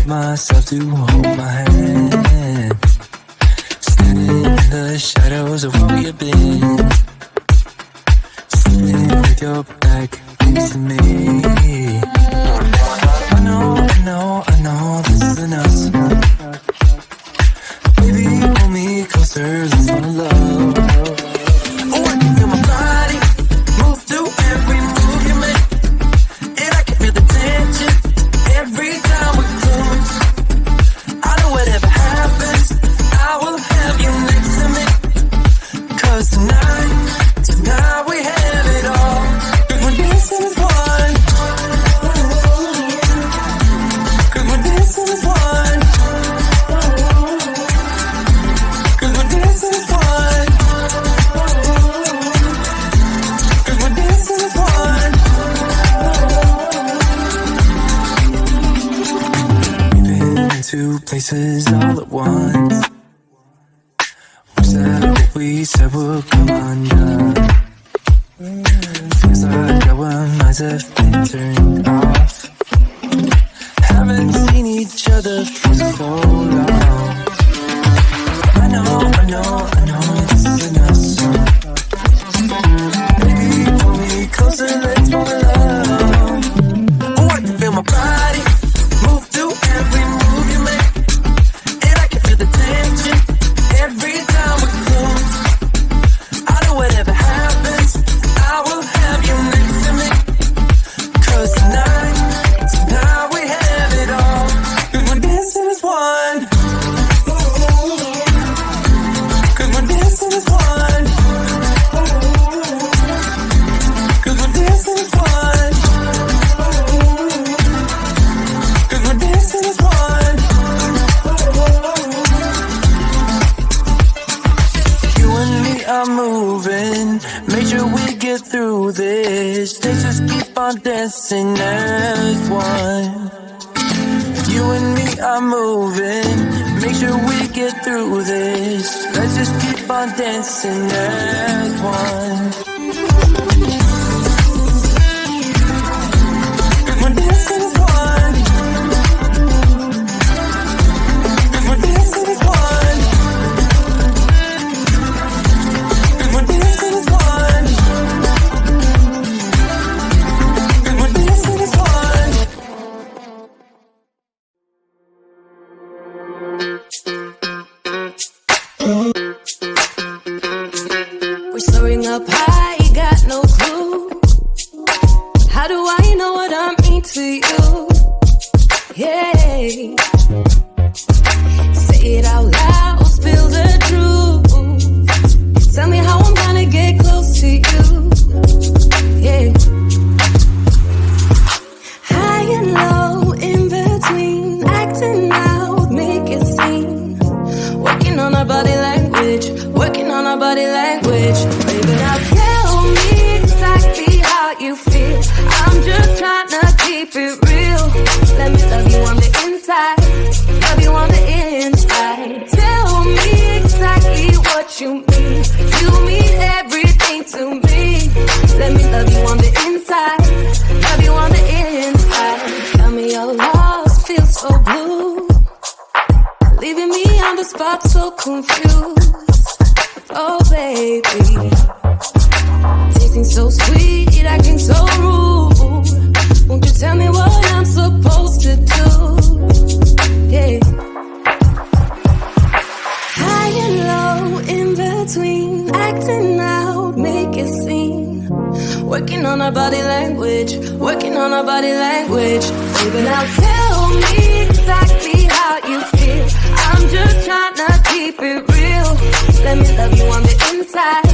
myself to hold my hand. Standing in the shadows of where you've been. Sitting with your back facing me. I know this isn't us. Baby, pull me closer, let's fall in love. Oh, I can feel my body move through every move you make. And I can feel the tension every time we close. I know whatever happens, I will have you next to me. 'Cause tonight we have it all. Cause we're dancing as one. Cause we're dancing as one. Cause we're dancing as one. Cause we're dancing as one. We've been in two places all at once. Was that what we said would come undone? Feels like our minds have been turned off. Haven't seen each other for so long. I know this isn't us. Baby, pull me closer, let's fall in love. Oh, I can feel my body move through every move you make. And I can feel the tension every time we close. I know whatever happens, I will have you next to me. 'Cause tonight we have it all. 'Cause we're dancing as one. 'Cause we're dancing as one. 'Cause we're dancing as one. 'Cause we're dancing as one. You and me are moving, make sure we get through this. Let's just keep on dancing as one. You and me are moving, make sure we get through this. Let's just keep on dancing as one. 'Cause we're dancing as one. 'Cause we're dancing as one. 'Cause we're dancing as one. 'Cause we're dancing as one. We're soaring up high, got no clue. How do I know what I mean to you? Yeah. Say it out loud, spill the truth. Tell me how I'm gonna get close to you. Yeah. High and low, in between, acting out, make it seem. Working on our body language, working on our body language. Baby, now tell me exactly how you feel. I'm just trying to keep it real. Let me love you on the inside, love you on the inside. Tell me exactly what you mean. You mean everything to me. Let me love you on the inside, love you on the inside. Tell me you're lost, feel so blue. Leaving me on the spot so confused. Oh baby, tasting so sweet, acting so rude. Won't you tell me what I'm supposed to do? Yeah. High and low, in between, acting out, make it seem. Working on our body language, working on our body language. Baby, now tell me exactly how you feel. I'm just trying to keep it real. Let me love you on the inside,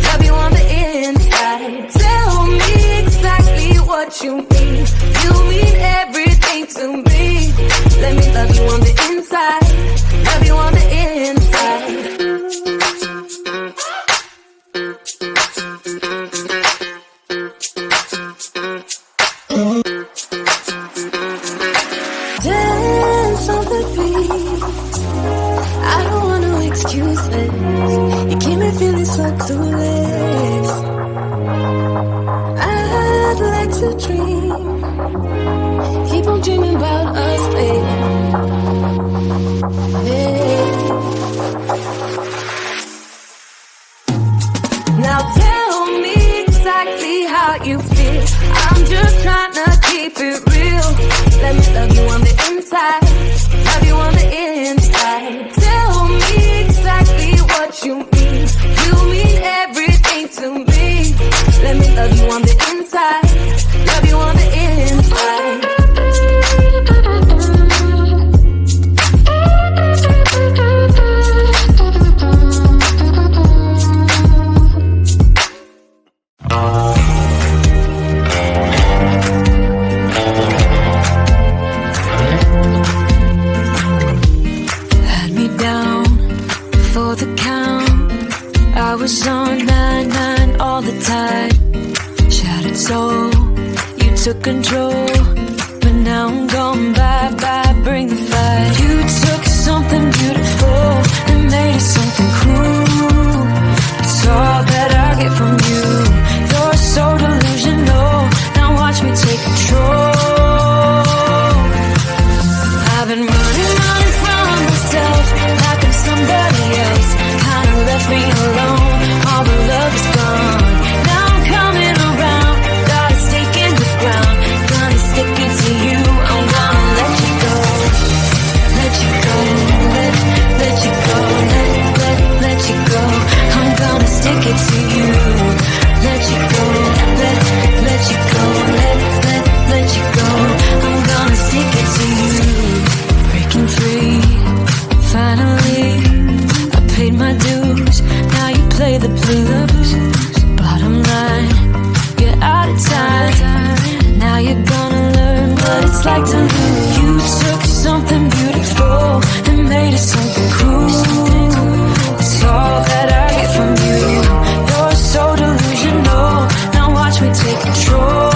love you on the inside. Tell me exactly what you mean. You mean everything to me. Let me love you on the inside, love you on the inside. Dance on the beat. I don't want no excuses. You keep me feeling so clueless. I'd like to dream. Keep on dreaming about us, baby. control, but now I'm gone bye, bring the fire. You took something beautiful and made it something cruel. It's all that I get from you. You're so delusional, now watch me take control. I've been running from myself like I'm somebody else. Kinda left me alone, all the love is gone. Now I'm coming around, got a stake in the ground. Gonna stick it to you, I'm gonna let you go. Let you go, let you go, let you go. I'm gonna stick it to you. Let you go, let you go, let you go. I'm gonna stick it to you. Breaking free, finally, I paid my dues. Now you play the blues. Bottom line, you're out of time. Now you're gonna learn what it's like to lose. You took something beautiful and made it something cruel. It's all that I get from you. You're so delusional, now watch me take control.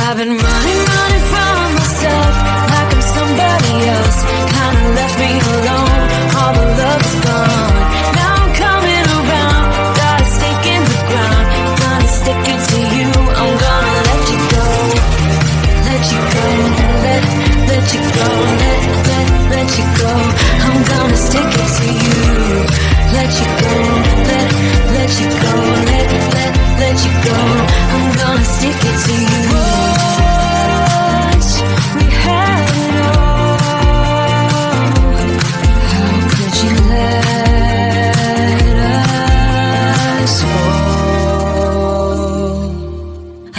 I've been running from myself like I'm somebody else. Kinda left me alone, all the love is gone. Now I'm coming around, got a stake in the ground. Gonna stick it to you, I'm gonna let you go. Let you go, let you go, let you go. I'm gonna stick it to you. Let you go, let you go, let you go. I'm gonna stick it to you. Once we had it all, how could you let us fall?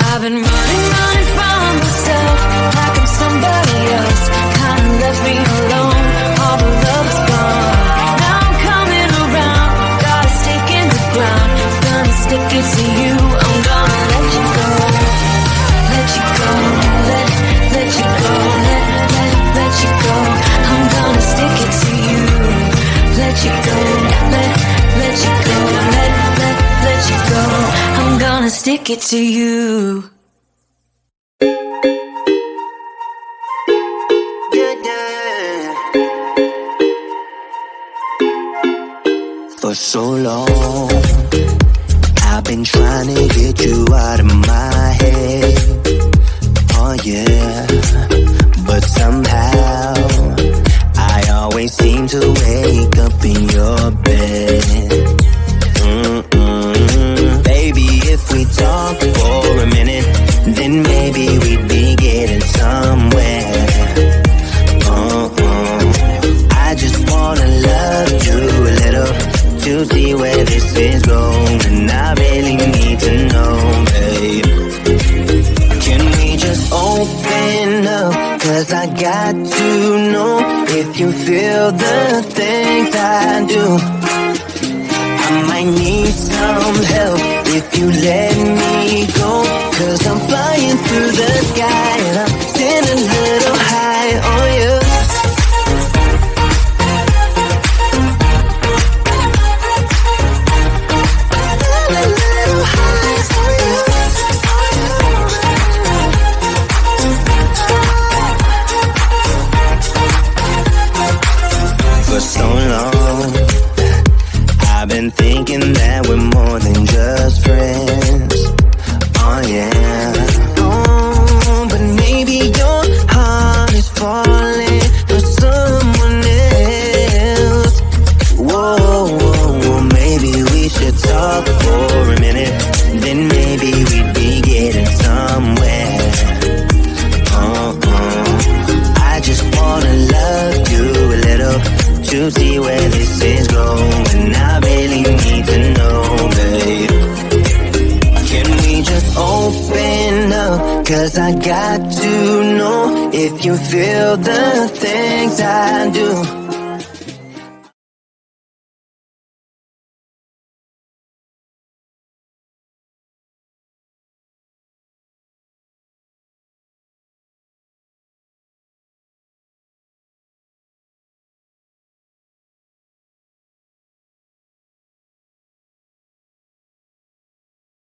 I've been running from myself like I'm somebody else. Kinda left me alone, all the love is gone. Now I'm coming around, got a stake in the ground. Gonna stick it to you, I'm gonna let you go. Let you go, let you go, let you go. I'm gonna stick it to you. Let you go, let you go, let you go. I'm gonna stick it to you. For so long, I've been trying to get you out of my head. Oh yeah, but somehow I always seem to wake up in your bed. Baby, if we talk for a minute, then maybe we'd be getting somewhere. I just wanna love you a little to see where this is going. I really need to know, babe. Can we just open up? 'Cause I got to know if you feel the things I do. I might need some help if you let me go. 'Cause I'm flying through the sky and I'm sitting a little high on you. For so long, I've been thinking that we're more than just friends. Oh yeah. Oh, but maybe your heart is falling for someone else. Whoa, maybe we should talk for a minute. Then maybe we'd be getting somewhere. I just wanna love you a little to see where this is going. I really need to know, babe. Can we just open up? 'Cause I got to know if you feel the things I do.